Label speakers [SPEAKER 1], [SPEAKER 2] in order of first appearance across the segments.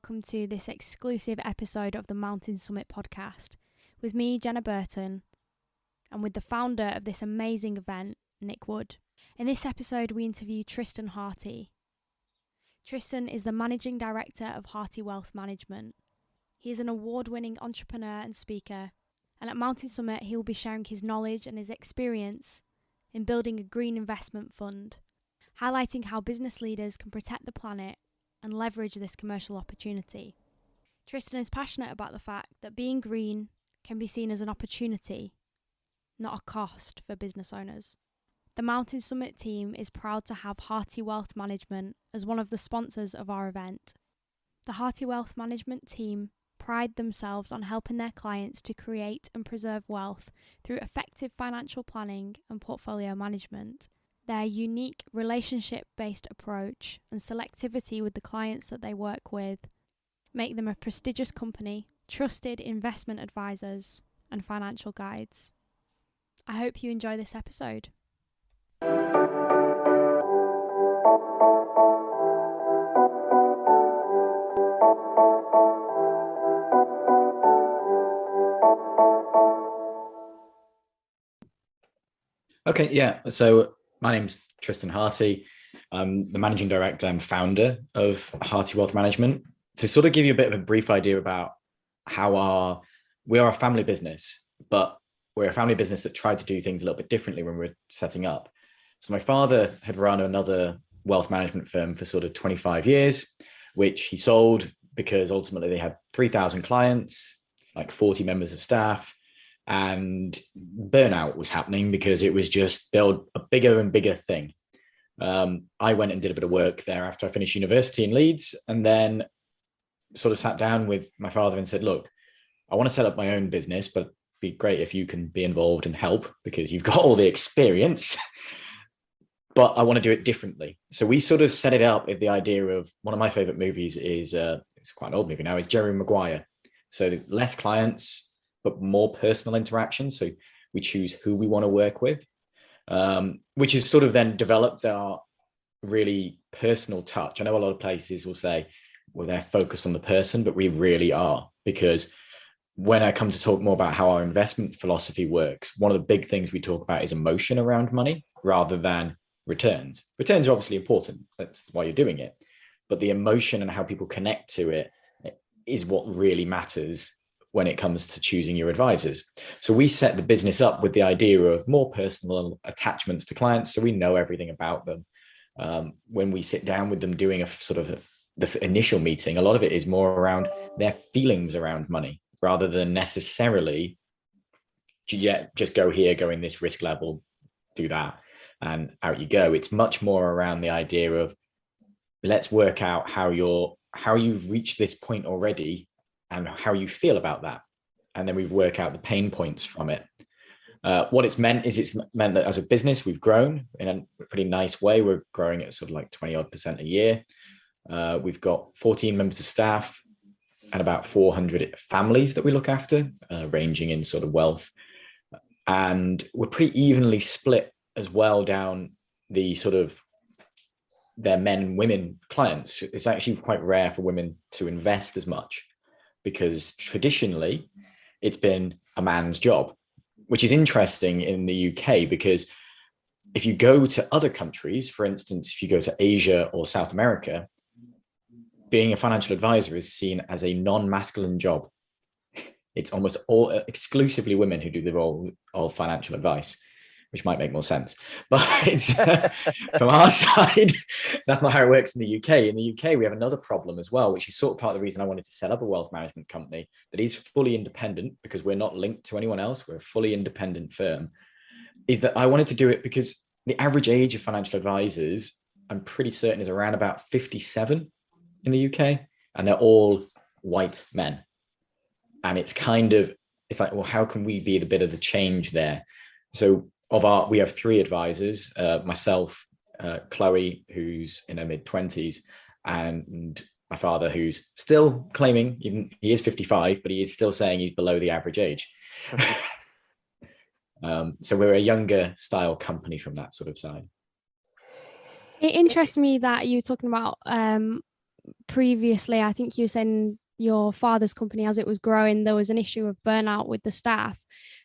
[SPEAKER 1] welcome to this exclusive episode of the Mountain Summit podcast with me, Jenna Burton, and with the founder of this amazing event, Nick Wood. In this episode, we interview Tristan Hartey. Tristan is the Managing Director of Hartey Wealth Management. He is an award-winning entrepreneur and speaker, and at Mountain Summit, he will be sharing his knowledge and his experience in building a green investment fund, highlighting how business leaders can protect the planet and leverage this commercial opportunity. Tristan is passionate about the fact that being green can be seen as an opportunity, not a cost for business owners. The Mountain Summit team is proud to have Hartey Wealth Management as one of the sponsors of our event. The Hartey Wealth Management team pride themselves on helping their clients to create and preserve wealth through effective financial planning and portfolio management. Their unique relationship-based approach and selectivity with the clients that they work with make them a prestigious company, trusted investment advisors, and financial guides. I hope you enjoy this episode.
[SPEAKER 2] Okay, yeah. So my name's Tristan Hartey. I'm the managing director and founder of Hartey Wealth Management. To sort of give you a bit of a brief idea about how we are a family business, but we're a family business that tried to do things a little bit differently when we were setting up. So my father had run another wealth management firm for sort of 25 years, which he sold because ultimately they had 3,000 clients, like 40 members of staff, and burnout was happening because it was just build a bigger and bigger thing. I went and did a bit of work there after I finished university in Leeds, and then sort of sat down with my father and said, look, I want to set up my own business, but it'd be great if you can be involved and help because you've got all the experience, but I want to do it differently. So we sort of set it up with the idea of one of my favorite movies is, it's quite an old movie now, is Jerry Maguire. So less clients, but more personal interaction. So we choose who we want to work with, which is sort of then developed our really personal touch. I know a lot of places will say, well, they're focused on the person, but we really are, because when I come to talk more about how our investment philosophy works, one of the big things we talk about is emotion around money rather than returns. Returns are obviously important. That's why you're doing it. But the emotion and how people connect to it is what really matters when it comes to choosing your advisors. So we set the business up with the idea of more personal attachments to clients, so we know everything about them. When we sit down with them doing a sort of the initial meeting, a lot of it is more around their feelings around money rather than necessarily, yeah, just go here, go in this risk level, do that, and out you go. It's much more around the idea of let's work out how you've reached this point already and how you feel about that. And then we work out the pain points from it. What it's meant that as a business, we've grown in a pretty nice way. We're growing at sort of like 20% a year. We've got 14 members of staff and about 400 families that we look after, ranging in sort of wealth. And we're pretty evenly split as well down the sort of their men and women clients. It's actually quite rare for women to invest as much, because traditionally it's been a man's job, which is interesting in the UK, because if you go to other countries, for instance, if you go to Asia or South America, being a financial advisor is seen as a non-masculine job. It's almost all exclusively women who do the role of financial advice, which might make more sense. But it's from our side, that's not how it works in the UK. In the UK, we have another problem as well, which is sort of part of the reason I wanted to set up a wealth management company that is fully independent, because we're not linked to anyone else. We're a fully independent firm. Is that I wanted to do it because the average age of financial advisors, I'm pretty certain, is around about 57 in the UK, and they're all white men. And it's like, well, how can we be the bit of the change there? So we have 3 advisors, myself, Chloe, who's in her mid-20s, and my father, who's still claiming, even he is 55, but he is still saying he's below the average age. So we're a younger style company from that sort of side.
[SPEAKER 1] It interests me that you're talking about previously, I think you were saying your father's company, as it was growing, there was an issue of burnout with the staff.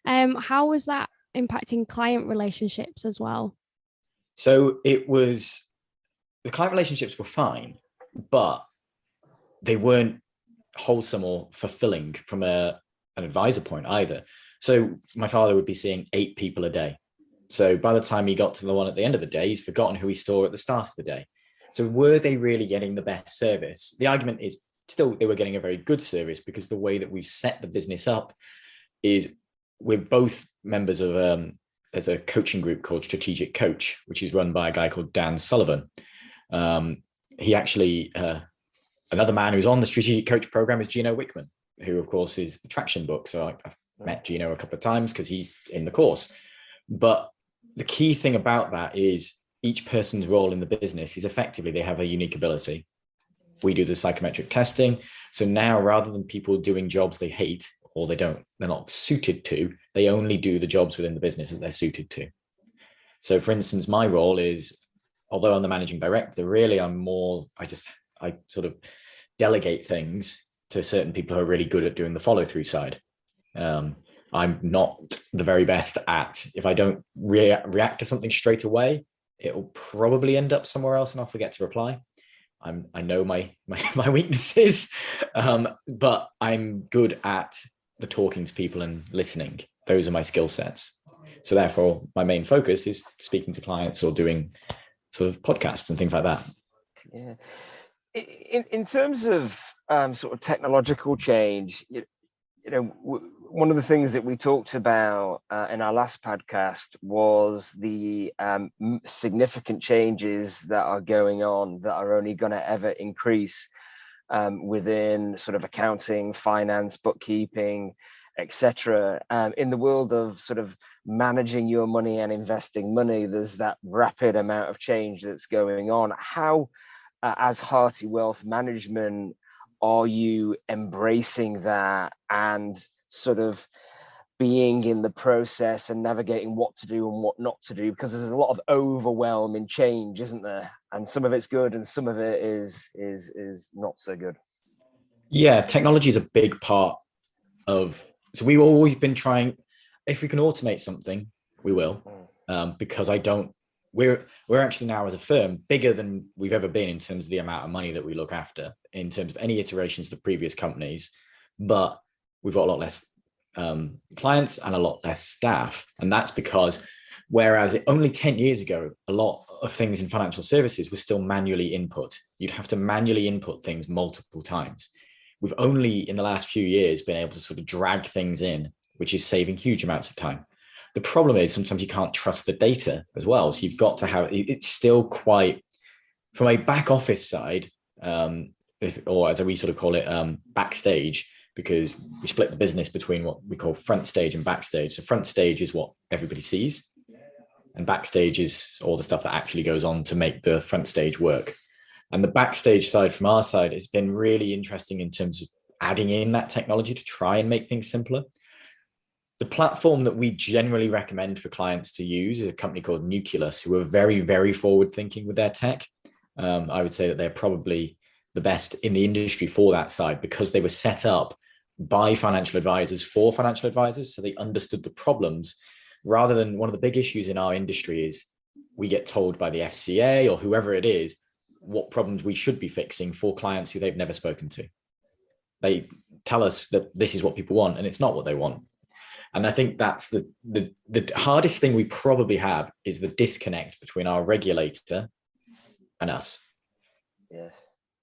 [SPEAKER 1] How was that impacting client relationships as well?
[SPEAKER 2] So the client relationships were fine, but they weren't wholesome or fulfilling from an advisor point either. So my father would be seeing 8 people a day. So by the time he got to the one at the end of the day, he's forgotten who he saw at the start of the day. So were they really getting the best service? The argument is still they were getting a very good service, because the way that we've set the business up is we're both members of there's a coaching group called Strategic Coach, which is run by a guy called Dan Sullivan. He actually another man who's on the Strategic Coach program is Gino Wickman, who of course is the Traction book. So I've met Gino a couple of times because he's in the course. But the key thing about that is each person's role in the business is effectively they have a unique ability. We do the psychometric testing. So now, rather than people doing jobs they hate or they're not suited to, they only do the jobs within the business that they're suited to. So for instance, my role is, although I'm the managing director, really I sort of delegate things to certain people who are really good at doing the follow through side. I'm not the very best at, if I don't react to something straight away, it'll probably end up somewhere else and I'll forget to reply. I know my weaknesses, but I'm good at the talking to people and listening. Those are my skill sets. So therefore, my main focus is speaking to clients or doing sort of podcasts and things like that.
[SPEAKER 3] Yeah. In terms of sort of technological change, one of the things that we talked about in our last podcast was the significant changes that are going on that are only going to ever increase within sort of accounting, finance, bookkeeping, etc. In the world of sort of managing your money and investing money, there's that rapid amount of change that's going on. How, as Hartey Wealth Management, are you embracing that and sort of being in the process and navigating what to do and what not to do? Because there's a lot of overwhelming change, isn't there? And some of it's good and some of it is not so good.
[SPEAKER 2] Yeah, technology is a big part of, so we've always been trying, if we can automate something, we will, because we're actually now as a firm bigger than we've ever been in terms of the amount of money that we look after in terms of any iterations of the previous companies, but we've got a lot less clients and a lot less staff. And that's because whereas only 10 years ago, a lot of things in financial services were still manually input. You'd have to manually input things multiple times. We've only in the last few years been able to sort of drag things in, which is saving huge amounts of time. The problem is sometimes you can't trust the data as well. So you've got to have, it's still quite, from a back office side, or as we sort of call it, backstage, because we split the business between what we call front stage and backstage. So front stage is what everybody sees, and backstage is all the stuff that actually goes on to make the front stage work. And the backstage side from our side has been really interesting in terms of adding in that technology to try and make things simpler. The platform that we generally recommend for clients to use is a company called Nucleus, who are very, very forward thinking with their tech. I would say that they're probably the best in the industry for that side, because they were set up by financial advisors for financial advisors. So they understood the problems, rather than, one of the big issues in our industry is we get told by the FCA or whoever it is what problems we should be fixing for clients who they've never spoken to. They tell us that this is what people want, and it's not what they want. And I think that's the hardest thing we probably have, is the disconnect between our and us.
[SPEAKER 3] Yes.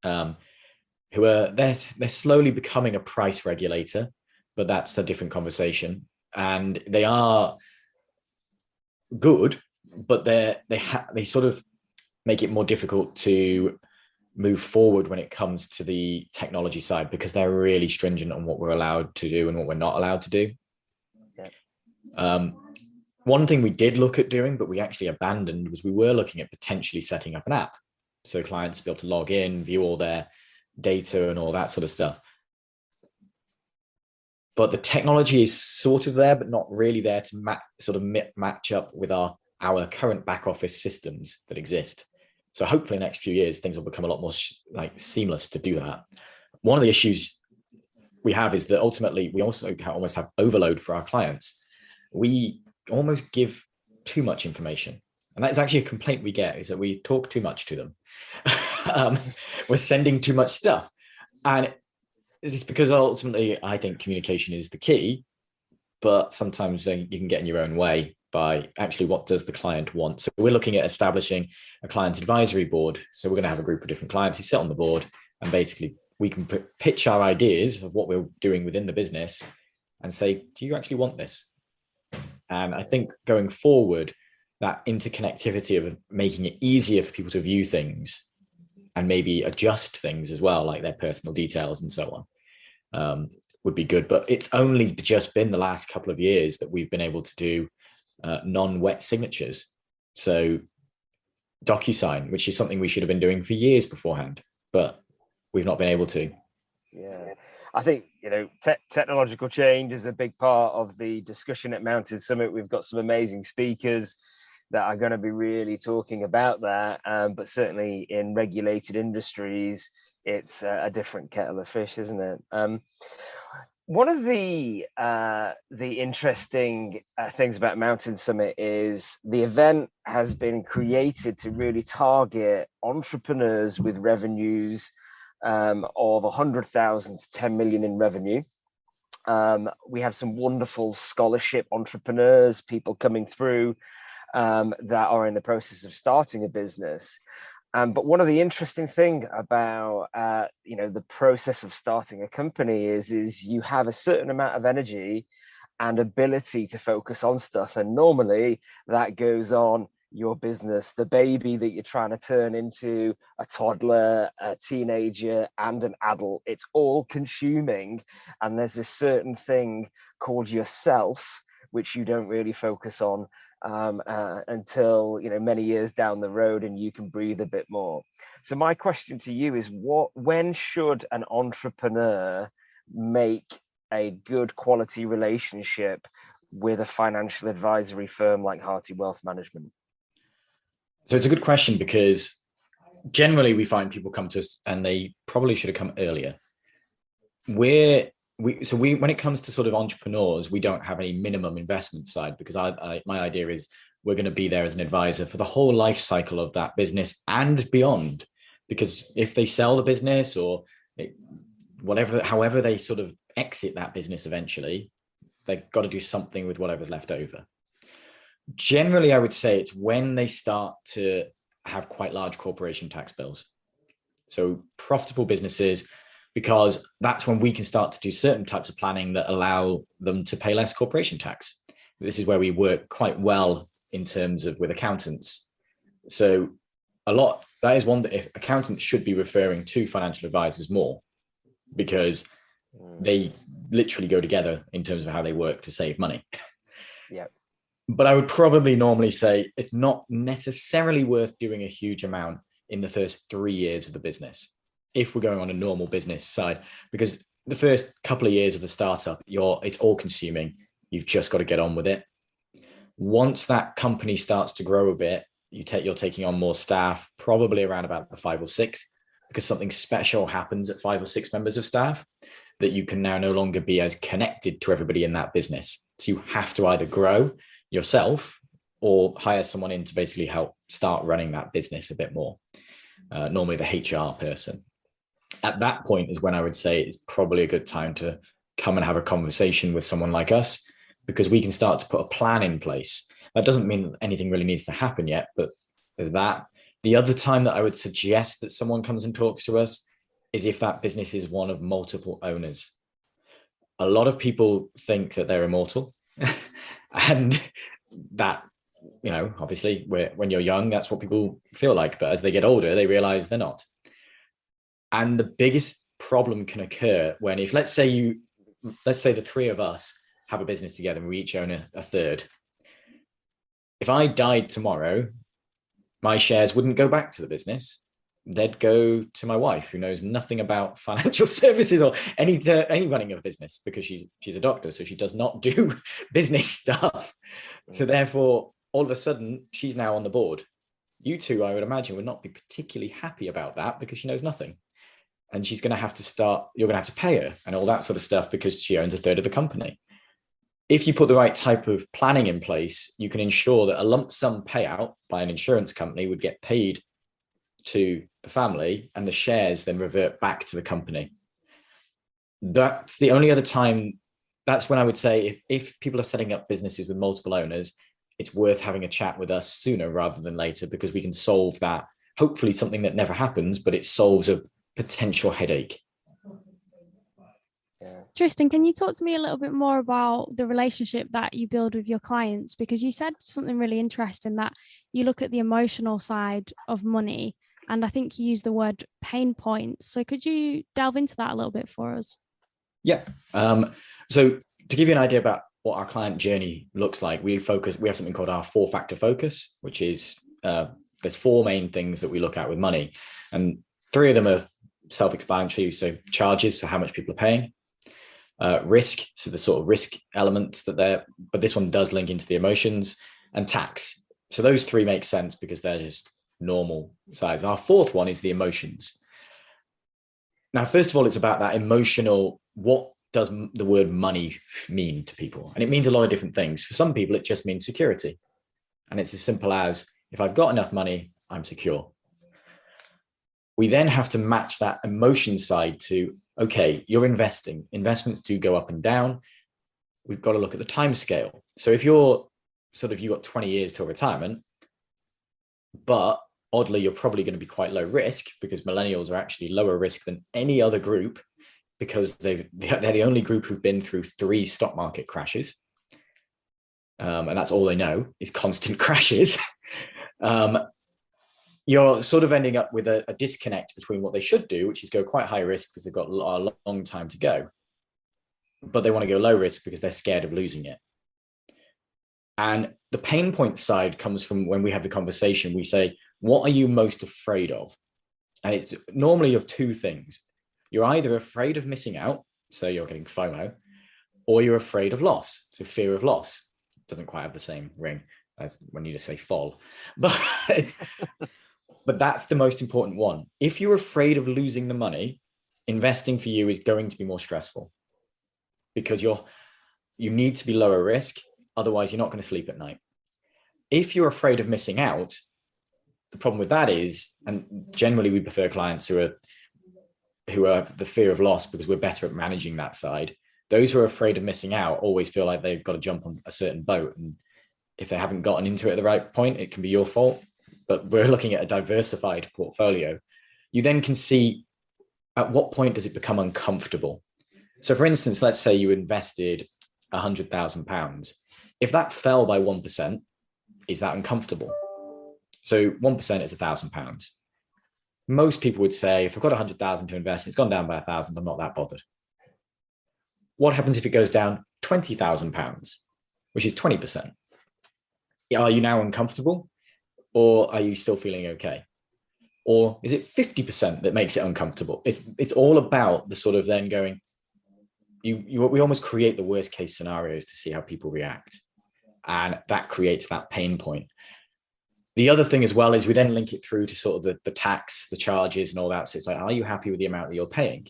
[SPEAKER 2] Who are they're slowly becoming a price regulator, but that's a different conversation. And they are good, but they sort of make it more difficult to move forward when it comes to the technology side, because they're really stringent on what we're allowed to do and what we're not allowed to do. Yeah. One thing we did look at doing, but we actually abandoned, was we were looking at potentially setting up an app so clients be able to log in, view all their data and all that sort of stuff. But the technology is sort of there, but not really there to match up with our current back office systems that exist. So hopefully in the next few years, things will become a lot more seamless to do that. One of the issues we have is that ultimately we also almost have overload for our clients. We almost give too much information. And that's actually a complaint we get, is that we talk too much to them. We're sending too much stuff. And it's because ultimately I think communication is the key, but sometimes you can get in your own way by actually what does the client want. So we're looking at establishing a client advisory board. So we're going to have a group of different clients who sit on the board, and basically we can pitch our ideas of what we're doing within the business and say, do you actually want this? And I think going forward, that interconnectivity of making it easier for people to view things and maybe adjust things as well, like their personal details and so on, would be good. But it's only just been the last couple of years that we've been able to do non-wet signatures. So DocuSign, which is something we should have been doing for years beforehand, but we've not been able to.
[SPEAKER 3] Yeah, I think, technological change is a big part of the discussion at Mountain Summit. We've got some amazing speakers that are going to be really talking about that. But certainly in regulated industries, it's a different kettle of fish, isn't it? One of the interesting things about Mountain Summit is the event has been created to really target entrepreneurs with revenues of 100,000 to 10 million in revenue. We have some wonderful scholarship entrepreneurs, people coming through that are in the process of starting a business. But one of the interesting thing about the process of starting a company is you have a certain amount of energy and ability to focus on stuff, and normally that goes on your business, the baby that you're trying to turn into a toddler, a teenager, and an adult. It's all consuming, and there's a certain thing called yourself which you don't really focus on until many years down the road, and you can breathe a bit more. So my question to you is, when should an entrepreneur make a good quality relationship with a financial advisory firm like Hartey Wealth Management?
[SPEAKER 2] So it's a good question, because generally we find people come to us and they probably should have come earlier. When it comes to sort of entrepreneurs, we don't have any minimum investment side, because my idea is we're going to be there as an advisor for the whole life cycle of that business and beyond. Because if they sell the business or however they sort of exit that business eventually, they've got to do something with whatever's left over. Generally, I would say it's when they start to have quite large corporation tax bills. So profitable businesses, because that's when we can start to do certain types of planning that allow them to pay less corporation tax. This is where we work quite well in terms of with accountants. So that is one that if accountants should be referring to financial advisors more, because they literally go together in terms of how they work to save money.
[SPEAKER 3] Yeah.
[SPEAKER 2] But I would probably normally say it's not necessarily worth doing a huge amount in the first 3 years of the business, if we're going on a normal business side, because the first couple of years of the startup, it's all consuming. You've just got to get on with it. Once that company starts to grow a bit, you're taking on more staff, probably around about the 5 or 6, because something special happens at 5 or 6 members of staff that you can now no longer be as connected to everybody in that business. So you have to either grow yourself or hire someone in to basically help start running that business a bit more. Normally the HR person. At that point is when I would say it's probably a good time to come and have a conversation with someone like us, because we can start to put a plan in place. That doesn't mean that anything really needs to happen yet, but there's that. The other time that I would suggest that someone comes and talks to us is if that business is one of multiple owners. A lot of people think that they're immortal and that, obviously when you're young, that's what people feel like. But as they get older, they realize they're not. And the biggest problem can occur when, let's say the 3 of us have a business together and we each own a third. If I died tomorrow, my shares wouldn't go back to the business. They'd go to my wife, who knows nothing about financial services or any running of a business, because she's a doctor, so she does not do business stuff. So therefore, all of a sudden, she's now on the board. You two, I would imagine, would not be particularly happy about that because she knows nothing. And she's going to have to start, you're going to have to pay her and all that sort of stuff because she owns a third of the company. If you put the right type of planning in place, you can ensure that a lump sum payout by an insurance company would get paid to the family and the shares then revert back to the company. That's the only other time. That's when I would say if people are setting up businesses with multiple owners, it's worth having a chat with us sooner rather than later, because we can solve that. Hopefully something that never happens, but it solves a potential headache.
[SPEAKER 1] Tristan, can you talk to me a little bit more about the relationship that you build with your clients? Because you said something really interesting, that you look at the emotional side of money, and I think you used the word pain points. So could you delve into that a little bit for us?
[SPEAKER 2] Yeah. So to give you an idea about what our client journey looks like, we have something called our 4-factor focus, which is there's 4 main things that we look at with money, and 3 of them are self-explanatory. So charges, so how much people are paying, risk, so the sort of risk elements but this one does link into the emotions, and tax. So those 3 make sense because they're just normal size. Our 4th one is the emotions. Now, first of all, it's about that emotional, what does the word money mean to people? And it means a lot of different things. For some people, it just means security. And it's as simple as, if I've got enough money, I'm secure. We then have to match that emotion side to, okay, you're investing. Investments do go up and down. We've got to look at the time scale. So if you've got 20 years till retirement, but oddly, you're probably going to be quite low risk, because millennials are actually lower risk than any other group, because they're the only group who've been through 3 stock market crashes. And that's all they know is constant crashes. You're sort of ending up with a disconnect between what they should do, which is go quite high risk because they've got a long time to go, but they want to go low risk because they're scared of losing it. And the pain point side comes from when we have the conversation, we say, what are you most afraid of? And it's normally of 2 things. You're either afraid of missing out, so you're getting FOMO, or you're afraid of loss, so fear of loss. It doesn't quite have the same ring as when you just say fall, but that's the most important one. If you're afraid of losing the money, investing for you is going to be more stressful, because you need to be lower risk. Otherwise, you're not going to sleep at night. If you're afraid of missing out, the problem with that is, and generally we prefer clients who are the fear of loss, because we're better at managing that side. Those who are afraid of missing out always feel like they've got to jump on a certain boat. And if they haven't gotten into it at the right point, it can be your fault. But we're looking at a diversified portfolio. You then can see at what point does it become uncomfortable. So for instance, let's say you invested £100,000. If that fell by 1%, is that uncomfortable? So 1% is £1,000. Most people would say, if I've got 100,000 to invest, it's gone down by 1,000, I'm not that bothered. What happens if it goes down £20,000, which is 20%? Are you now uncomfortable, or are you still feeling okay? Or is it 50% that makes it uncomfortable? It's all about the sort of then going, we almost create the worst case scenarios to see how people react. And that creates that pain point. The other thing as well is we then link it through to sort of the tax, the charges and all that. So it's like, are you happy with the amount that you're paying?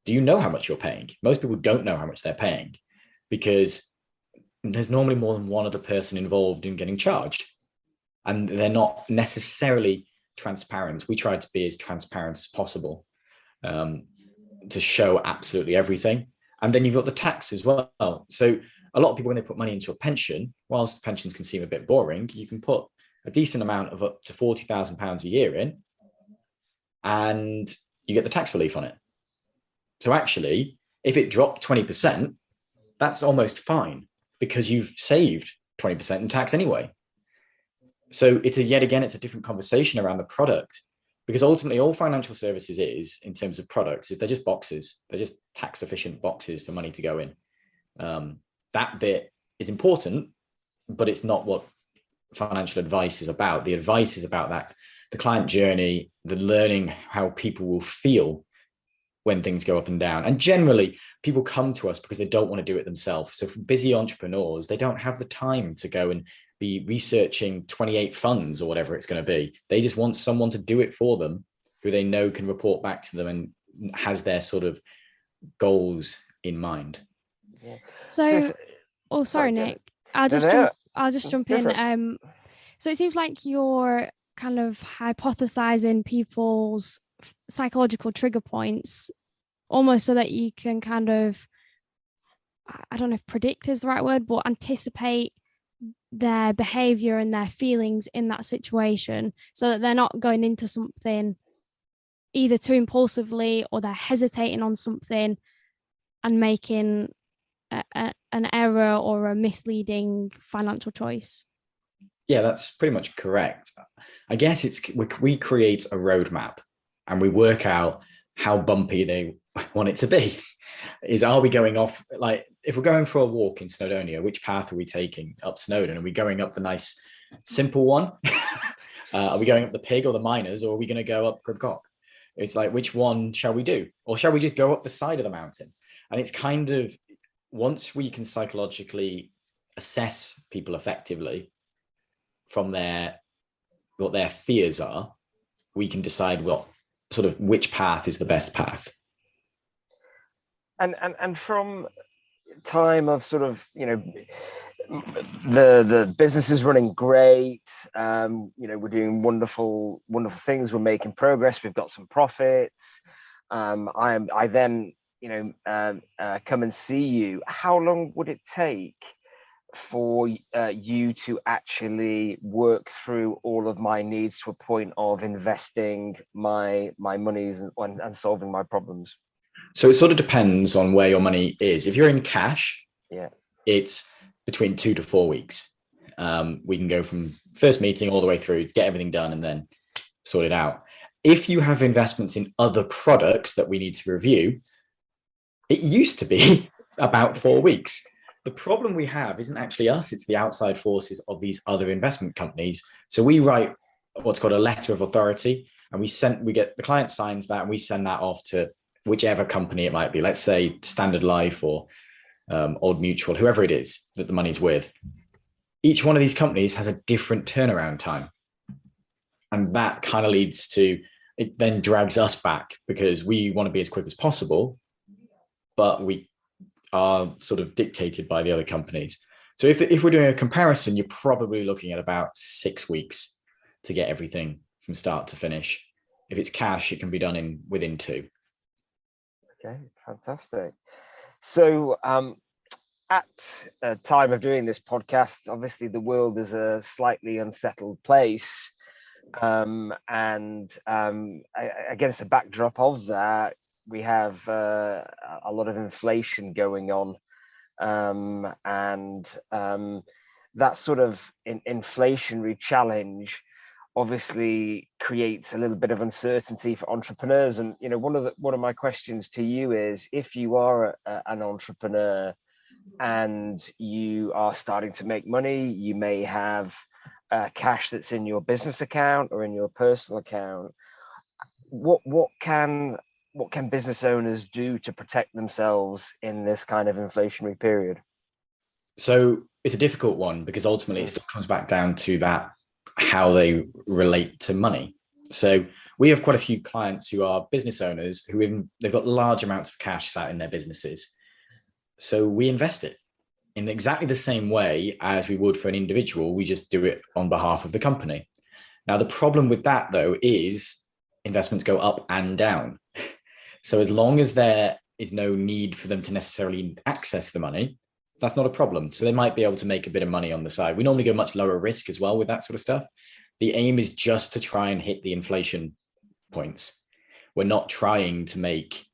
[SPEAKER 2] Do you know how much you're paying? Most people don't know how much they're paying, because there's normally more than one other person involved in getting charged. And they're not necessarily transparent. We try to be as transparent as possible to show absolutely everything. And then you've got the tax as well. So a lot of people, when they put money into a pension, whilst pensions can seem a bit boring, you can put a decent amount of up to £40,000 a year in, and you get the tax relief on it. So actually, if it dropped 20%, that's almost fine, because you've saved 20% in tax anyway. So it's a different conversation around the product, because ultimately all financial services is, in terms of products, is they're just boxes. They're just tax efficient boxes for money to go in. That bit is important, but it's not what financial advice is about. The advice is about that, the client journey, the learning how people will feel when things go up and down. And generally people come to us because they don't want to do it themselves. So for busy entrepreneurs, they don't have the time to go and be researching 28 funds or whatever it's going to be. They just want someone to do it for them who they know can report back to them and has their sort of goals in mind.
[SPEAKER 1] Yeah. Sorry, Nick. I'll just jump in. So it seems like you're kind of hypothesizing people's psychological trigger points almost so that you can kind of, I don't know if predict is the right word, but anticipate their behavior and their feelings in that situation so that they're not going into something either too impulsively or they're hesitating on something and making an error or a misleading financial choice.
[SPEAKER 2] Yeah, that's pretty much correct. I guess we create a roadmap and we work out how bumpy they want it to be. Are we going off, like if we're going for a walk in Snowdonia, which path are we taking up Snowdon? Are we going up the nice simple one? Are we going up the Pig or the Miners, or are we going to go up Gribcock? It's like, which one shall we do? Or shall we just go up the side of the mountain? And it's kind of, once we can psychologically assess people effectively from what their fears are, we can decide which path is the best path.
[SPEAKER 3] And from time of sort of, the business is running great, we're doing wonderful things, we're making progress, we've got some profits, I then come and see you. How long would it take for you to actually work through all of my needs to a point of investing my monies and solving my problems?
[SPEAKER 2] So it sort of depends on where your money is. If you're in cash, it's between 2 to 4 weeks. We can go from first meeting all the way through to get everything done and then sort it out. If you have investments in other products that we need to review, it used to be about 4 weeks. The problem we have isn't actually us, it's the outside forces of these other investment companies. So we write what's called a letter of authority, and we get the client signs that, and we send that off to whichever company it might be. Let's say Standard Life or Old Mutual, whoever it is that the money's with. Each one of these companies has a different turnaround time. And that kind of leads to, it then drags us back because we want to be as quick as possible, but we are sort of dictated by the other companies. So if we're doing a comparison, you're probably looking at about 6 weeks to get everything from start to finish. If it's cash, it can be done within 2.
[SPEAKER 3] Okay, fantastic. So at a time of doing this podcast, obviously the world is a slightly unsettled place. Against the backdrop of that, we have a lot of inflation going on. That sort of inflationary challenge obviously creates a little bit of uncertainty for entrepreneurs. And one of my questions to you is, if you are an entrepreneur and you are starting to make money, you may have cash that's in your business account or in your personal account. What can business owners do to protect themselves in this kind of inflationary period?
[SPEAKER 2] So it's a difficult one because ultimately it still comes back down to that, how they relate to money. So we have quite a few clients who are business owners they've got large amounts of cash sat in their businesses. So we invest it in exactly the same way as we would for an individual. We just do it on behalf of the company. Now, the problem with that, though, is investments go up and down. So as long as there is no need for them to necessarily access the money, that's not a problem. So they might be able to make a bit of money on the side. We normally go much lower risk as well with that sort of stuff. The aim is just to try and hit the inflation points. We're not trying to make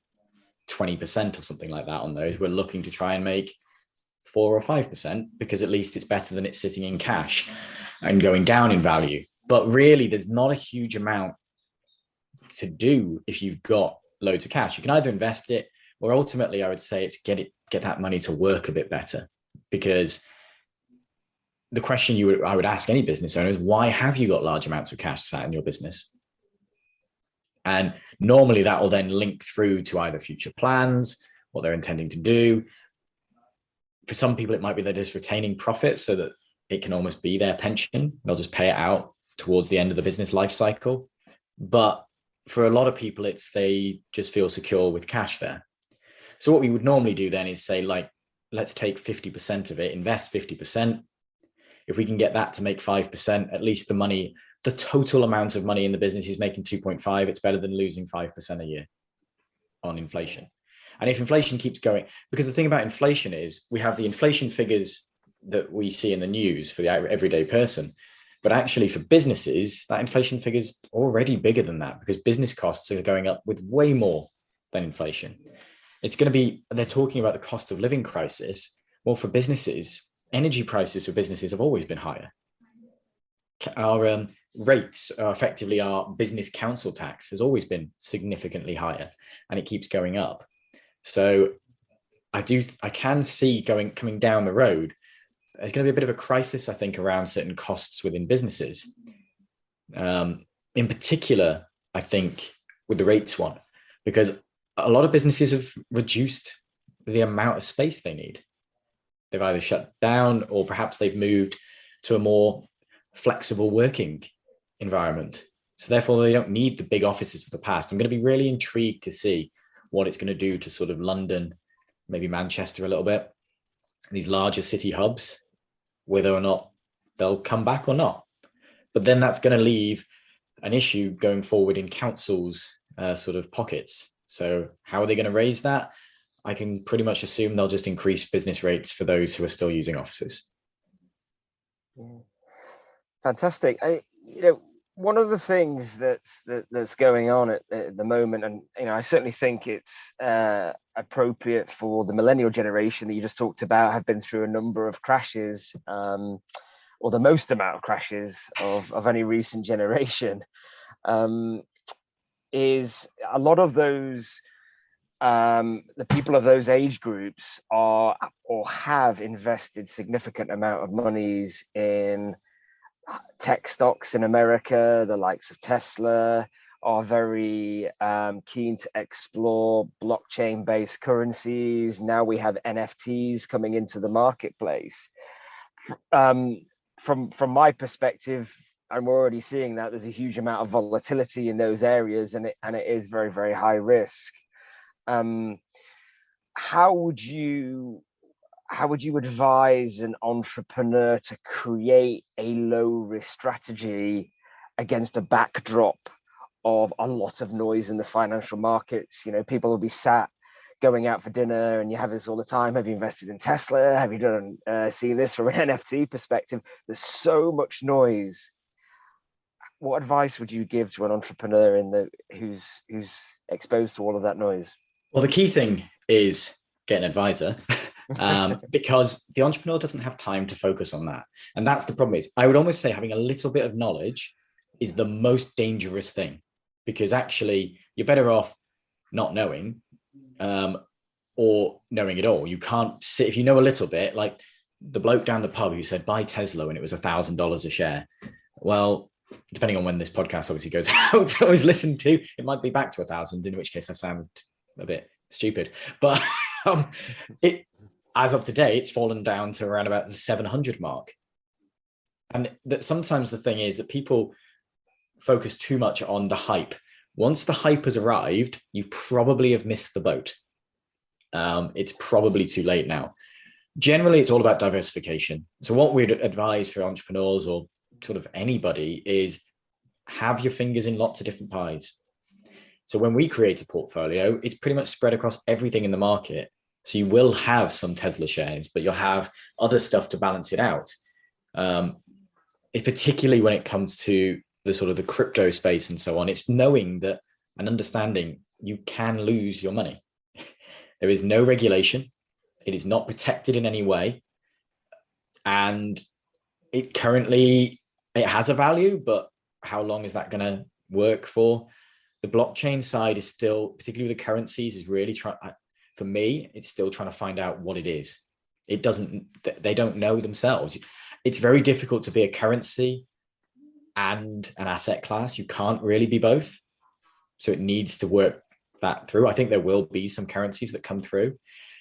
[SPEAKER 2] 20% or something like that on those. We're looking to try and make 4 or 5% because at least it's better than it's sitting in cash and going down in value. But really, there's not a huge amount to do if you've got loads of cash. You can either invest it, or ultimately I would say it's get that money to work a bit better. Because the question I would ask any business owner is, why have you got large amounts of cash sat in your business? And normally that will then link through to either future plans, what they're intending to do. For some people, it might be they're just retaining profits so that it can almost be their pension. They'll just pay it out towards the end of the business life cycle. But for a lot of people, they just feel secure with cash there. So what we would normally do then is say, like, let's take 50% of it, invest 50%. If we can get that to make 5%, at least the total amount of money in the business is making 2.5. It's better than losing 5% a year on inflation. And if inflation keeps going, because the thing about inflation is we have the inflation figures that we see in the news for the everyday person, but actually for businesses, that inflation figure is already bigger than that, because business costs are going up with way more than inflation. It's going to be, they're talking about the cost of living crisis. Well, for businesses, energy prices for businesses have always been higher. Our rates are effectively, our business council tax has always been significantly higher, and it keeps going up. So I can see coming down the road, there's going to be a bit of a crisis, I think, around certain costs within businesses. In particular, I think with the rates one, because a lot of businesses have reduced the amount of space they need. They've either shut down, or perhaps they've moved to a more flexible working environment. So therefore, they don't need the big offices of the past. I'm going to be really intrigued to see what it's going to do to sort of London, maybe Manchester a little bit, these larger city hubs, whether or not they'll come back or not. But then that's going to leave an issue going forward in councils' sort of pockets. So how are they going to raise that? I can pretty much assume they'll just increase business rates for those who are still using offices.
[SPEAKER 3] Fantastic. One of the things that's going on at the moment, and I certainly think it's appropriate for the millennial generation that you just talked about, have been through a number of crashes, or the most amount of crashes of any recent generation, is a lot of those, the people of those age groups are or have invested significant amount of monies in tech stocks in America. The likes of Tesla are very keen to explore blockchain-based currencies. Now we have NFTs coming into the marketplace. From my perspective, I'm already seeing that there's a huge amount of volatility in those areas, and it is very, very high risk. How would you advise an entrepreneur to create a low risk strategy against a backdrop of a lot of noise in the financial markets? People will be sat going out for dinner, and you have this all the time. Have you invested in Tesla? Have you done seen this from an NFT perspective? There's so much noise. What advice would you give to an entrepreneur who's exposed to all of that noise?
[SPEAKER 2] Well, the key thing is get an advisor, because the entrepreneur doesn't have time to focus on that. And that's the problem. I would almost say having a little bit of knowledge is the most dangerous thing, because actually you're better off not knowing, or knowing it all. You can't sit, if you know a little bit, like the bloke down the pub who said buy Tesla when it was $1,000 a share. Well, depending on when this podcast obviously goes out to always listen to, it might be back to 1,000, in which case I sound a bit stupid. But as of today, it's fallen down to around about the 700 mark. And that sometimes the thing is that people focus too much on the hype. Once the hype has arrived, you probably have missed the boat. It's probably too late now. Generally, it's all about diversification. So what we'd advise for entrepreneurs or sort of anybody is have your fingers in lots of different pies. So when we create a portfolio, it's pretty much spread across everything in the market. So you will have some Tesla shares, but you'll have other stuff to balance it out. It, particularly when it comes to the sort of the crypto space and so on, it's knowing that and understanding you can lose your money. There is no regulation. It is not protected in any way. And it has a value, but how long is that going to work for? The blockchain side is still, particularly with the currencies, is really for me, it's still trying to find out what it is. They don't know themselves. It's very difficult to be a currency and an asset class. You can't really be both. So it needs to work that through. I think there will be some currencies that come through. And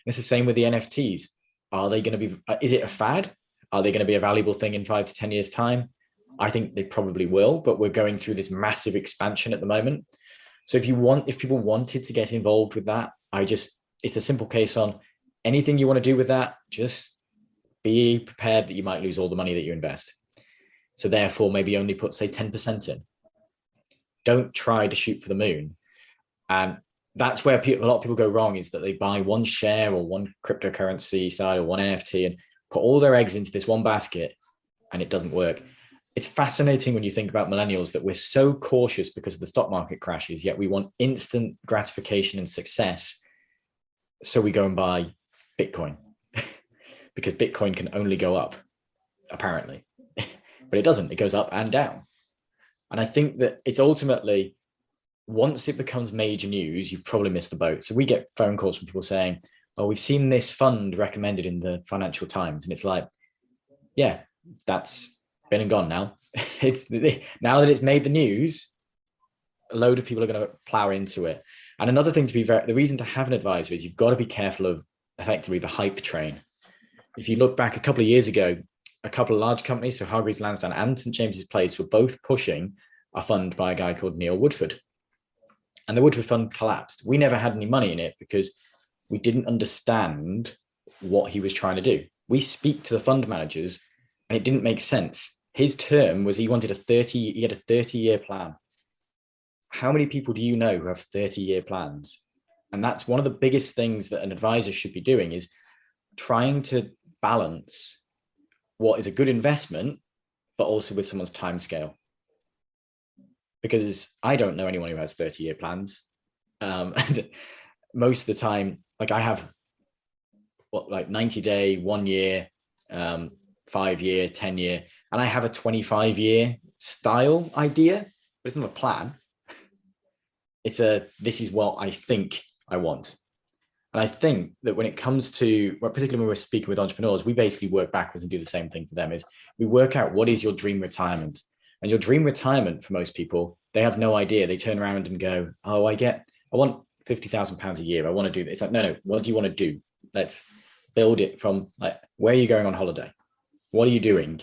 [SPEAKER 2] it's the same with the NFTs. Are they going to be, is it a fad? Are they going to be a valuable thing in 5 to 10 years' time? I think they probably will, but we're going through this massive expansion at the moment. So if people wanted to get involved with that, it's a simple case on anything you want to do with that, just be prepared that you might lose all the money that you invest. So therefore, maybe only put, say, 10% in. Don't try to shoot for the moon. And that's where a lot of people go wrong, is that they buy one share or one cryptocurrency side or one NFT and put all their eggs into this one basket, and it doesn't work. It's fascinating when you think about millennials that we're so cautious because of the stock market crashes, yet we want instant gratification and success. So we go and buy Bitcoin because Bitcoin can only go up, apparently, but it doesn't. It goes up and down. And I think that it's ultimately, once it becomes major news, you've probably missed the boat. So we get phone calls from people saying, oh, we've seen this fund recommended in the Financial Times. And it's like, yeah, that's been and gone now. Now that it's made the news, a load of people are going to plow into it. And another thing the reason to have an advisor is you've got to be careful of effectively the hype train. If you look back a couple of years ago, a couple of large companies, so Hargreaves Lansdown and St. James's Place, were both pushing a fund by a guy called Neil Woodford. And the Woodford fund collapsed. We never had any money in it because we didn't understand what he was trying to do. We speak to the fund managers and it didn't make sense. His term was he had a 30-year plan. How many people do you know who have 30-year plans? And that's one of the biggest things that an advisor should be doing, is trying to balance what is a good investment, but also with someone's time scale. Because I don't know anyone who has 30-year plans. And most of the time, like I have 90-day, 1 year, 5 year, 10 year, and I have a 25-year style idea, but it's not a plan. This is what I think I want. And I think that when it comes to, particularly when we're speaking with entrepreneurs, we basically work backwards and do the same thing for them. Is we work out what is your dream retirement. And your dream retirement for most people, they have no idea. They turn around and go, oh, I want £50,000 a year. I want to do this. It's like, no, what do you want to do? Let's build it from, like, where are you going on holiday? What are you doing?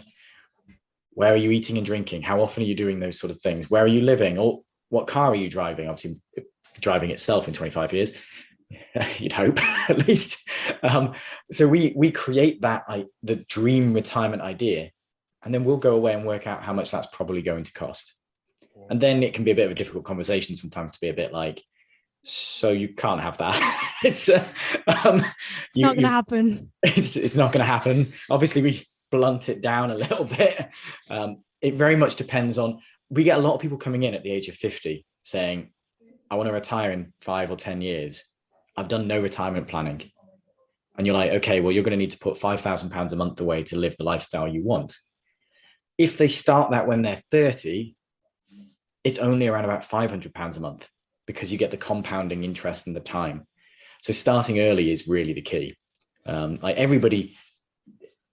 [SPEAKER 2] Where are you eating and drinking? How often are you doing those sort of things? Where are you living? Or what car are you driving? Obviously, driving itself in 25 years, you'd hope at least. So we create the dream retirement idea, and then we'll go away and work out how much that's probably going to cost. And then it can be a bit of a difficult conversation sometimes, to be a bit like, so you can't have that. It's
[SPEAKER 1] not going to happen.
[SPEAKER 2] It's not going to happen. Obviously, we blunt it down a little bit. It very much depends on, we get a lot of people coming in at the age of 50 saying, I want to retire in 5 or 10 years. I've done no retirement planning. And you're like, okay, well, you're going to need to put £5,000 a month away to live the lifestyle you want. If they start that when they're 30, it's only around about £500 a month, because you get the compounding interest and the time. So starting early is really the key. Like everybody,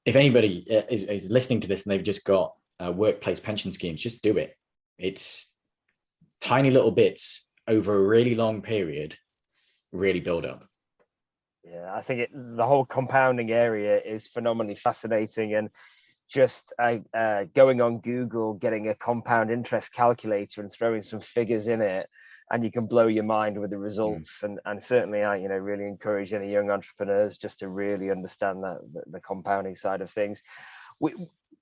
[SPEAKER 2] if anybody is listening to this and they've just got workplace pension schemes, just do it. It's tiny little bits over a really long period, really build up.
[SPEAKER 3] Yeah, I think the whole compounding area is phenomenally fascinating, and just going on Google, getting a compound interest calculator and throwing some figures in it, and you can blow your mind with the results. And certainly I really encourage any young entrepreneurs just to really understand the compounding side of things.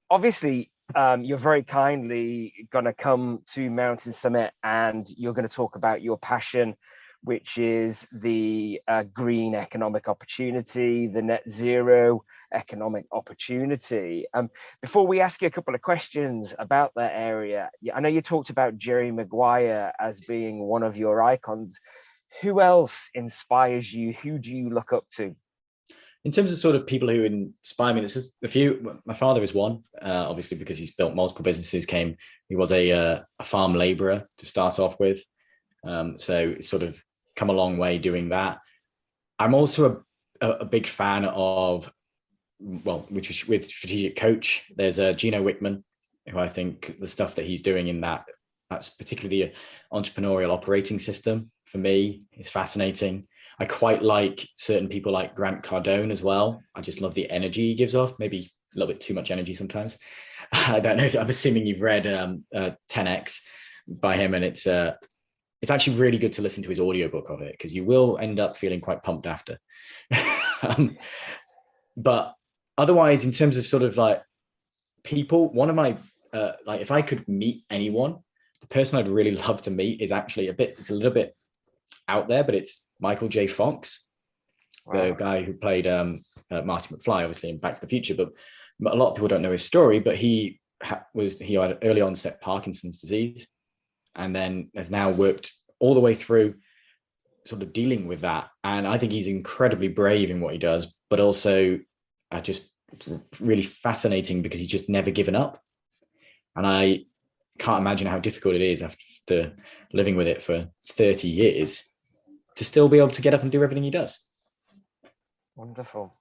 [SPEAKER 3] Obviously, you're very kindly going to come to Mountain Summit, and you're going to talk about your passion, which is the green economic opportunity, the net zero economic opportunity. Before we ask you a couple of questions about that area, I know you talked about Jerry Maguire as being one of your icons. Who else inspires you? Who do you look up to?
[SPEAKER 2] In terms of sort of people who inspire me, this is a few. My father is one, obviously, because he's built multiple businesses. He was a farm labourer to start off with, so it's sort of come a long way doing that. I'm also a big fan of, which is with Strategic Coach. There's Gino Wickman, who I think the stuff that he's doing in that's particularly an entrepreneurial operating system, for me, is fascinating. I quite like certain people like Grant Cardone as well. I just love the energy he gives off. Maybe little bit too much energy sometimes. I don't know. I'm assuming you've read 10X by him, and it's actually really good to listen to his audiobook of it, because you will end up feeling quite pumped after. But otherwise, in terms of sort of like people, one of my like, if I could meet anyone, the person I'd really love to meet is actually it's a little bit out there, but it's Michael J. Fox, the guy who played Marty McFly, obviously in Back to the Future. But a lot of people don't know his story, but he had early onset Parkinson's disease, and then has now worked all the way through sort of dealing with that. And I think he's incredibly brave in what he does, but also just really fascinating because he's just never given up. And I can't imagine how difficult it is after living with it for 30 years to still be able to get up and do everything he does.
[SPEAKER 3] Wonderful.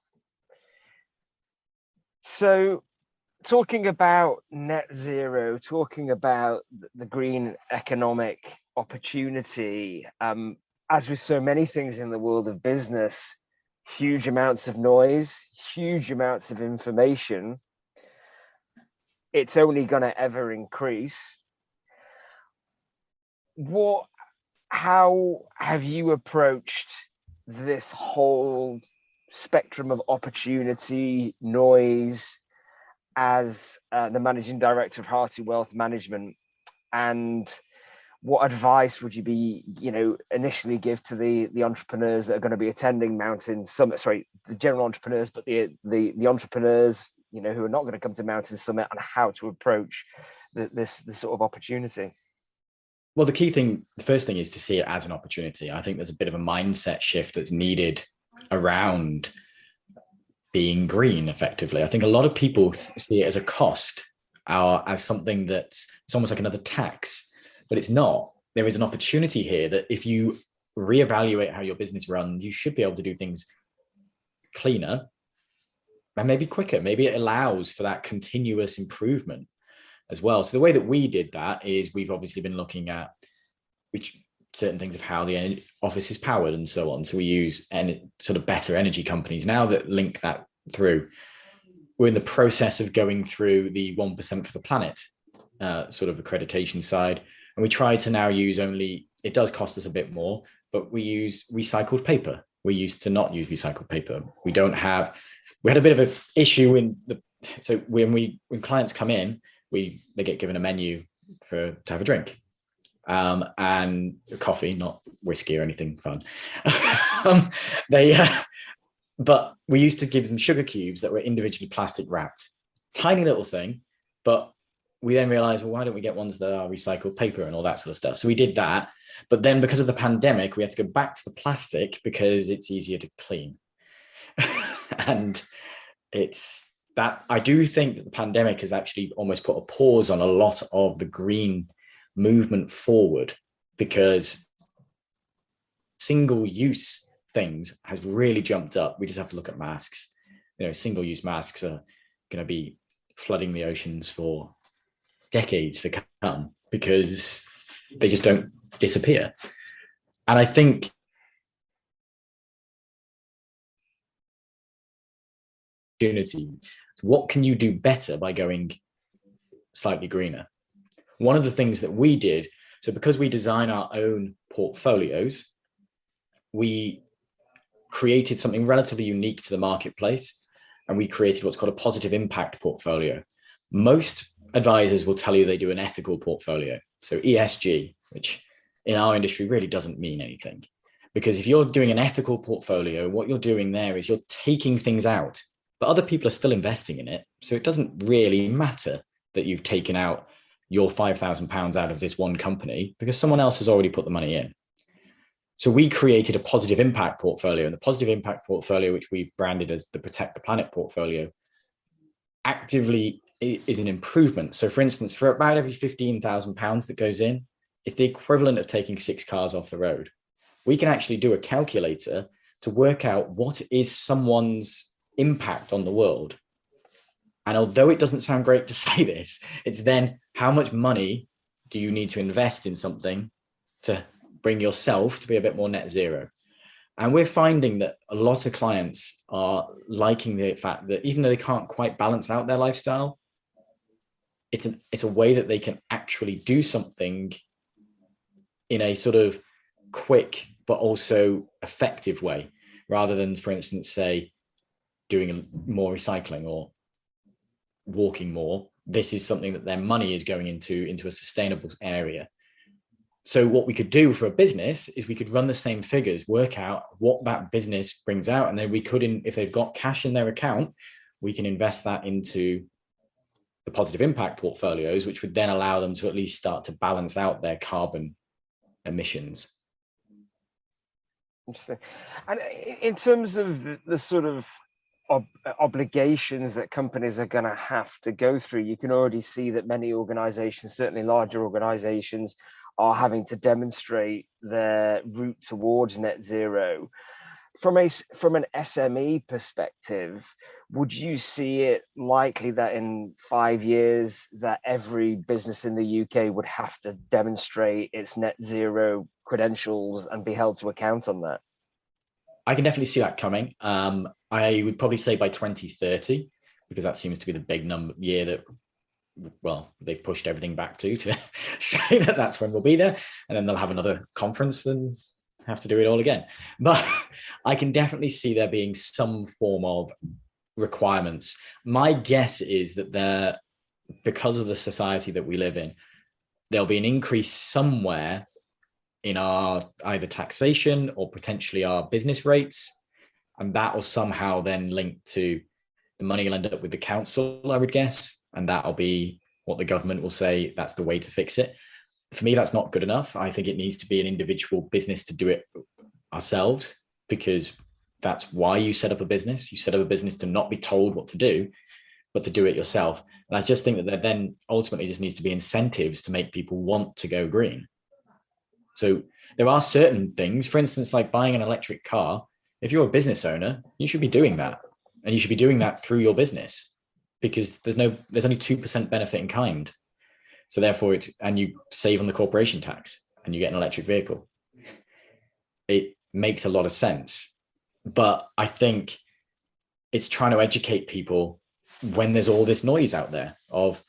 [SPEAKER 3] So talking about net zero, talking about the green economic opportunity, as with so many things in the world of business, huge amounts of noise, huge amounts of information. It's only going to ever increase. How have you approached this whole spectrum of opportunity, noise, as the managing director of Hartey Wealth Management? And what advice would you be, initially give to the entrepreneurs that are going to be attending Mountain Summit? Sorry, the general entrepreneurs, but the entrepreneurs, who are not going to come to Mountain Summit, on how to approach this sort of opportunity?
[SPEAKER 2] Well, the first thing is to see it as an opportunity. I think there's a bit of a mindset shift that's needed around being green effectively. I think a lot of people see it as a cost, or as something that's it's almost like another tax, but it's not. There is an opportunity here that if you reevaluate how your business runs, you should be able to do things cleaner and maybe quicker. Maybe it allows for that continuous improvement as well. So the way that we did that is we've obviously been looking at certain things of how the office is powered and so on. So we use sort of better energy companies now that link that through. We're in the process of going through the 1% for the planet sort of accreditation side. And we try to now use it does cost us a bit more, but we use recycled paper. We used to not use recycled paper. We had a bit of an issue so when clients come in, they get given a menu to have a drink. And coffee, not whiskey or anything fun. But we used to give them sugar cubes that were individually plastic wrapped. Tiny little thing, but we then realized, well, why don't we get ones that are recycled paper and all that sort of stuff? So we did that. But then because of the pandemic, we had to go back to the plastic because it's easier to clean. And I do think that the pandemic has actually almost put a pause on a lot of the green movement forward, because single-use things has really jumped up. We just have to look at masks. Single-use masks are going to be flooding the oceans for decades to come because they just don't disappear. And I think what can you do better by going slightly greener? One of the things that we did, so because we design our own portfolios, we created something relatively unique to the marketplace, and we created what's called a positive impact portfolio. Most advisors will tell you they do an ethical portfolio, so ESG, which in our industry really doesn't mean anything. Because if you're doing an ethical portfolio, what you're doing there is you're taking things out, but other people are still investing in it. So it doesn't really matter that you've taken out your £5,000 out of this one company because someone else has already put the money in. So we created a positive impact portfolio, and the positive impact portfolio, which we branded as the Protect the Planet portfolio, actively is an improvement. So for instance, for about every £15,000 that goes in, it's the equivalent of taking 6 cars off the road. We can actually do a calculator to work out what is someone's impact on the world. And although it doesn't sound great to say this, it's then how much money do you need to invest in something to bring yourself to be a bit more net zero? And we're finding that a lot of clients are liking the fact that even though they can't quite balance out their lifestyle, it's a way that they can actually do something in a sort of quick but also effective way, rather than, for instance, say doing more recycling or walking more. This is something that their money is going into a sustainable area. So what we could do for a business is we could run the same figures, work out what that business brings out, and then we could, if they've got cash in their account, we can invest that into the positive impact portfolios, which would then allow them to at least start to balance out their carbon emissions.
[SPEAKER 3] Interesting. And in terms of the sort of obligations that companies are going to have to go through, you can already see that many organizations, certainly larger organizations, are having to demonstrate their route towards net zero. From an SME perspective, would you see it likely that in 5 years that every business in the UK would have to demonstrate its net zero credentials and be held to account on that?
[SPEAKER 2] I can definitely see that coming. I would probably say by 2030, because that seems to be the big year that, well, they've pushed everything back to say that that's when we'll be there, and then they'll have another conference and have to do it all again. But I can definitely see there being some form of requirements. My guess is that because of the society that we live in, there'll be an increase somewhere in our either taxation or potentially our business rates, and that will somehow then link to the money will end up with the council, I would guess, and that'll be what the government will say that's the way to fix it. For me, that's not good enough. I think it needs to be an individual business to do it ourselves, because that's why you set up a business. You set up a business to not be told what to do, but to do it yourself. And I just think that there then ultimately just needs to be incentives to make people want to go green. So there are certain things, for instance, like buying an electric car. If you're a business owner, you should be doing that. And you should be doing that through your business, because there's only 2% benefit in kind. So therefore and you save on the corporation tax and you get an electric vehicle. It makes a lot of sense. But I think it's trying to educate people when there's all this noise out there of,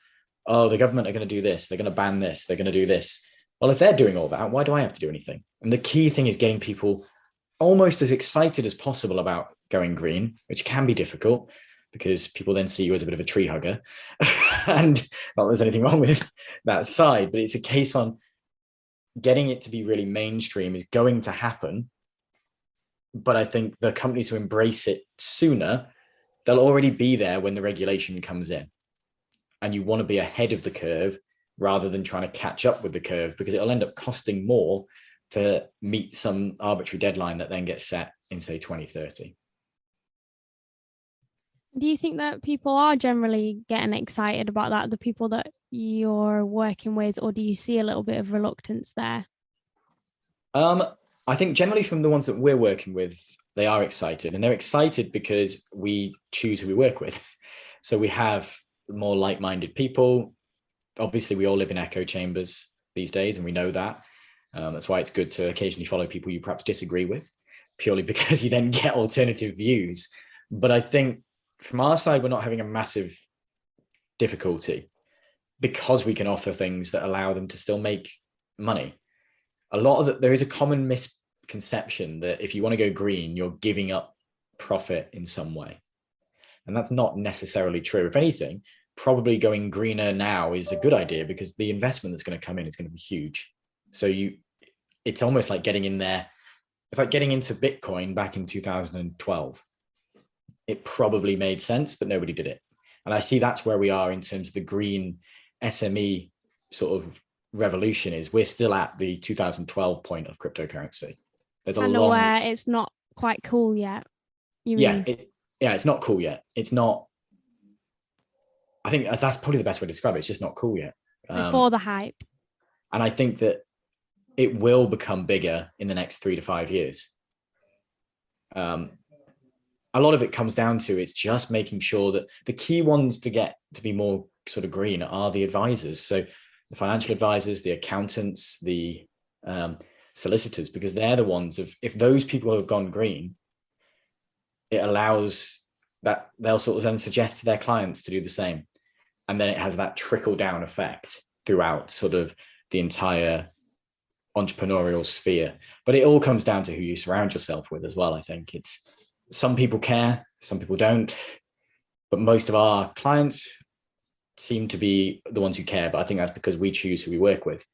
[SPEAKER 2] oh, the government are going to do this, they're going to ban this, they're going to do this. Well, if they're doing all that, why do I have to do anything? And the key thing is getting people almost as excited as possible about going green, which can be difficult because people then see you as a bit of a tree hugger. And not that there's anything wrong with that side, but it's a case on getting it to be really mainstream is going to happen. But I think the companies who embrace it sooner, they'll already be there when the regulation comes in. And you want to be ahead of the curve rather than trying to catch up with the curve, because it'll end up costing more to meet some arbitrary deadline that then gets set in, say, 2030.
[SPEAKER 1] Do you think that people are generally getting excited about that, the people that you're working with, or do you see a little bit of reluctance there?
[SPEAKER 2] I think generally from the ones that we're working with, they are excited, and they're excited because we choose who we work with. So we have more like-minded people. Obviously, we all live in echo chambers these days, and we know that. That's why it's good to occasionally follow people you perhaps disagree with, purely because you then get alternative views. But I think from our side, we're not having a massive difficulty because we can offer things that allow them to still make money. There is a common misconception that if you want to go green, you're giving up profit in some way. And that's not necessarily true. If anything, probably going greener now is a good idea, because the investment that's going to come in is going to be huge. So it's almost like getting in there. It's like getting into Bitcoin back in 2012. It probably made sense, but nobody did it. And I see that's where we are in terms of the green SME sort of revolution. Is we're still at the 2012 point of cryptocurrency. There's a long,
[SPEAKER 1] where it's not quite cool yet. You mean?
[SPEAKER 2] It's not cool yet. It's not. I think that's probably the best way to describe it. It's just not cool yet.
[SPEAKER 1] Before the hype.
[SPEAKER 2] And I think that it will become bigger in the next 3 to 5 years. A lot of it comes down to it's just making sure that the key ones to get to be more sort of green are the advisors. So the financial advisors, the accountants, the solicitors, because they're the ones if those people have gone green, it allows that they'll sort of then suggest to their clients to do the same. And then it has that trickle down effect throughout sort of the entire entrepreneurial sphere. But it all comes down to who you surround yourself with as well. I think it's some people care, some people don't, but most of our clients seem to be the ones who care. But I think that's because we choose who we work with.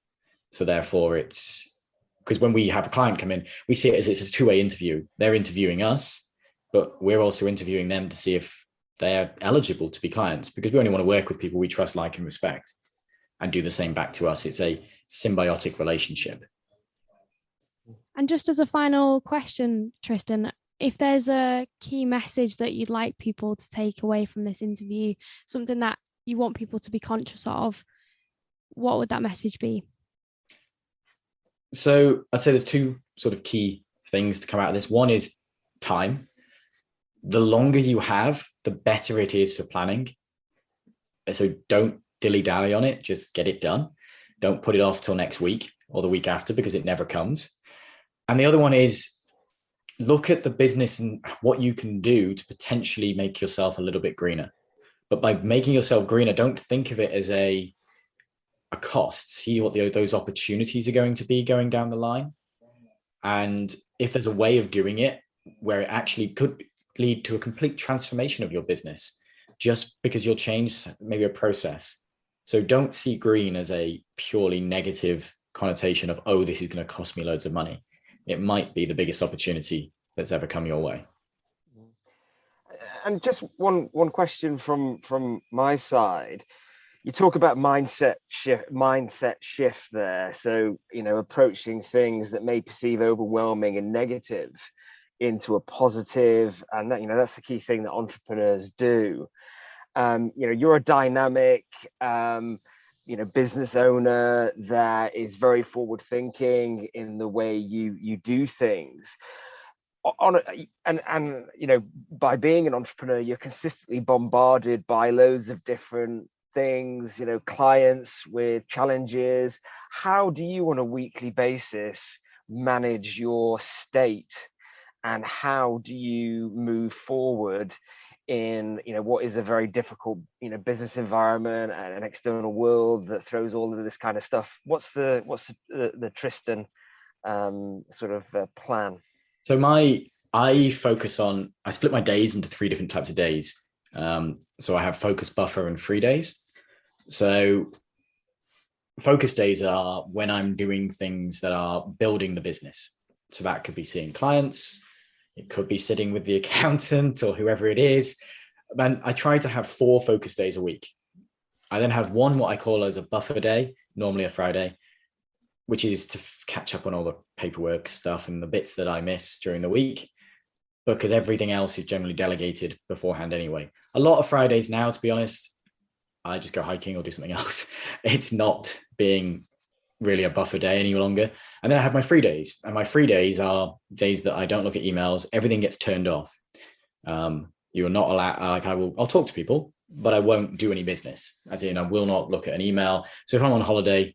[SPEAKER 2] So therefore it's because when we have a client come in, we see it as it's a two-way interview. They're interviewing us, but we're also interviewing them to see if they're eligible to be clients, because we only want to work with people we trust, like, and respect, and do the same back to us. It's a symbiotic relationship.
[SPEAKER 1] And just as a final question, Tristan, if there's a key message that you'd like people to take away from this interview, something that you want people to be conscious of, what would that message be?
[SPEAKER 2] So I'd say there's two sort of key things to come out of this. One is time. The longer you have, the better it is for planning. So don't dilly-dally on it, just get it done. Don't put it off till next week or the week after, because it never comes. And the other one is look at the business and what you can do to potentially make yourself a little bit greener. But by making yourself greener, don't think of it as a cost. See what those opportunities are going to be going down the line. And if there's a way of doing it where it actually could lead to a complete transformation of your business, just because you'll change maybe a process. So don't see green as a purely negative connotation of, oh, this is going to cost me loads of money. It might be the biggest opportunity that's ever come your way.
[SPEAKER 3] And just one question from my side. You talk about mindset shift there. So, approaching things that may perceive overwhelming and negative into a positive, and that, that's the key thing that entrepreneurs do. You're a dynamic, business owner that is very forward thinking in the way you do things. By being an entrepreneur, you're consistently bombarded by loads of different things, clients with challenges. How do you on a weekly basis manage your state, and how do you move forward in what is a very difficult business environment and an external world that throws all of this kind of stuff? What's the Tristan plan?
[SPEAKER 2] So I split my days into 3 different types of days. So I have focus, buffer, and free days. So focus days are when I'm doing things that are building the business. So that could be seeing clients, it could be sitting with the accountant or whoever it is. And I try to have 4 focus days a week. I then have one, what I call as a buffer day, normally a Friday, which is to catch up on all the paperwork stuff and the bits that I miss during the week, because everything else is generally delegated beforehand anyway. A lot of Fridays now, to be honest, I just go hiking or do something else. It's not being really a buffer day any longer. And then I have my free days, and my free days are days that I don't look at emails. Everything gets turned off. You're not allowed, I'll talk to people, but I won't do any business, as in I will not look at an email. So if I'm on holiday,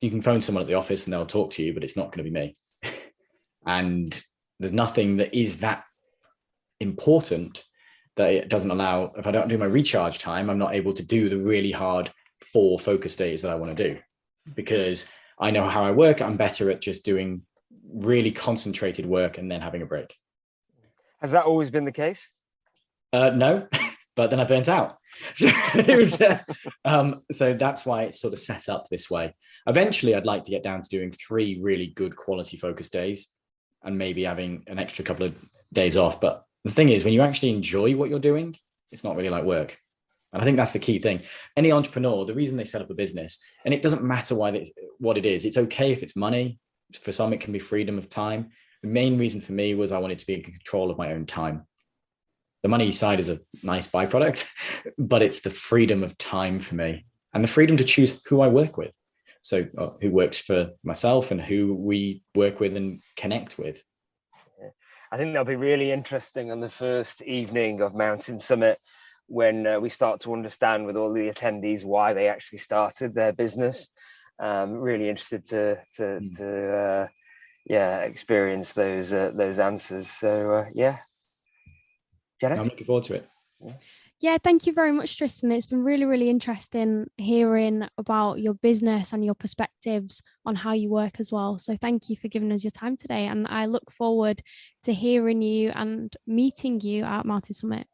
[SPEAKER 2] you can phone someone at the office and they'll talk to you, but it's not going to be me. And there's nothing that is that important that it doesn't allow. If I don't do my recharge time, I'm not able to do the really hard 4 focus days that I want to do, because I know how I work. I'm better at just doing really concentrated work and then having a break.
[SPEAKER 3] Has that always been the case?
[SPEAKER 2] No, but then I burnt out. So it was, so that's why it's sort of set up this way. Eventually, I'd like to get down to doing 3 really good quality focus days and maybe having an extra couple of days off. But the thing is, when you actually enjoy what you're doing, it's not really like work. And I think that's the key thing. Any entrepreneur, the reason they set up a business, and it doesn't matter what it is. It's okay if it's money. For some, it can be freedom of time. The main reason for me was I wanted to be in control of my own time. The money side is a nice byproduct, but it's the freedom of time for me, and the freedom to choose who I work with. So who works for myself and who we work with and connect with.
[SPEAKER 3] I think that'll be really interesting on the first evening of Mountain Summit, when we start to understand with all the attendees why they actually started their business. Really interested to experience those answers. So Jenna?
[SPEAKER 2] I'm looking forward to it.
[SPEAKER 1] Yeah, thank you very much, Tristan. It's been really, really interesting hearing about your business and your perspectives on how you work as well. So thank you for giving us your time today. And I look forward to hearing you and meeting you at Mountain Summit.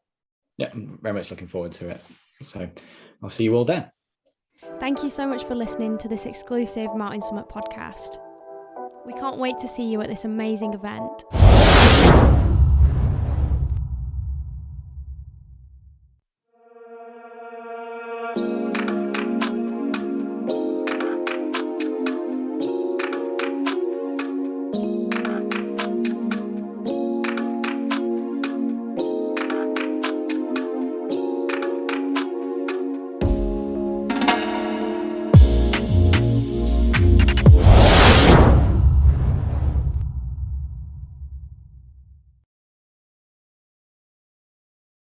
[SPEAKER 2] Yeah, I'm very much looking forward to it. So I'll see you all there.
[SPEAKER 1] Thank you so much for listening to this exclusive Mountain Summit podcast. We can't wait to see you at this amazing event.